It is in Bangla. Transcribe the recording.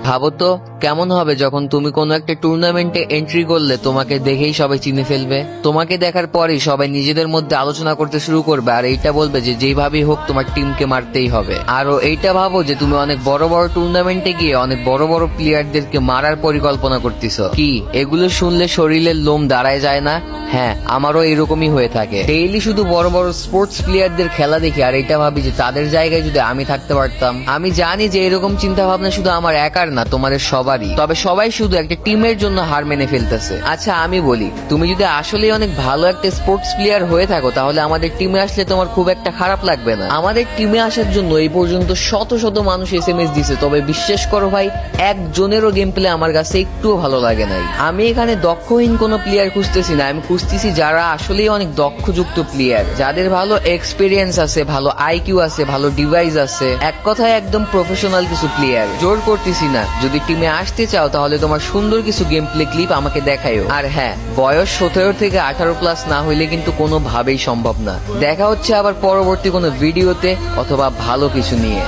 ভাবো তো কেমন হবে যখন তুমি কোনো একটা টুর্নামেন্টে এন্ট্রি করলে তোমাকে দেখেই সবাই চিনে ফেলবে, তোমাকে দেখার পরেই সবাই নিজেদের মধ্যে আলোচনা করতে শুরু করবে আর এইটা বলবে যে যেভাবেই হোক তোমার টিমকে মারতেই হবে। আরো এইটা ভাবো যে তুমি অনেক বড় বড় টুর্নামেন্টে গিয়ে অনেক বড় বড় প্লেয়ারদেরকে মারার পরিকল্পনা করতেছো। কি এগুলো শুনলে শরীরের লোম দাঁড়ায় যায় না? হ্যাঁ, আমারও এরকমই হয়ে থাকে। ডেইলি শুধু বড় বড় স্পোর্টস প্লেয়ারদের খেলা দেখি আর এটা ভাবি যে তাদের জায়গায় যদি আমি থাকতে পারতাম। আমি জানি যে এরকম চিন্তা ভাবনা শুধু আমার একার না, তোমাদের সবারই। তবে সবাই শুধু একটা টিমের জন্য হার মেনে ফেলতেছে। আচ্ছা আমি বলি, তুমি যদি আসলেই অনেক ভালো একটা স্পোর্টস প্লেয়ার হয়ে থাকো তাহলে আমাদের টিমে আসলে তোমার খুব একটা খারাপ লাগবে না। আমাদের টিমে আসার জন্য এই পর্যন্ত শত শত মানুষ SMS দিছে, তবে বিশ্বাস করো ভাই, একজনেরও গেম প্লে আমার কাছে একটুও ভালো লাগে নাই। আমি এখানে দক্ষহীন কোনো প্লেয়ার খুঁজতেছি না, আমি খুঁজতেছি যারা আসলেই অনেক দক্ষযুক্ত প্লেয়ার, যাদের ভালো এক্সপিরিয়েন্স আছে, ভালো IQ আছে, ভালো ডিভাইস আছে, এক কথায় একদম প্রফেশনাল কিছু প্লেয়ার। জোর করতেছি না, যদি টিমে আসতে চাও তাহলে তোমার সুন্দর কিছু গেম প্লে ক্লিপ আমাকে দেখাইও। আর হ্যাঁ, বয়স 17 থেকে 18 প্লাস না হইলে কিন্তু কোনোভাবেই সম্ভব না। দেখা হচ্ছে আবার পরবর্তী কোনো ভিডিওতে অথবা ভালো কিছু নিয়ে।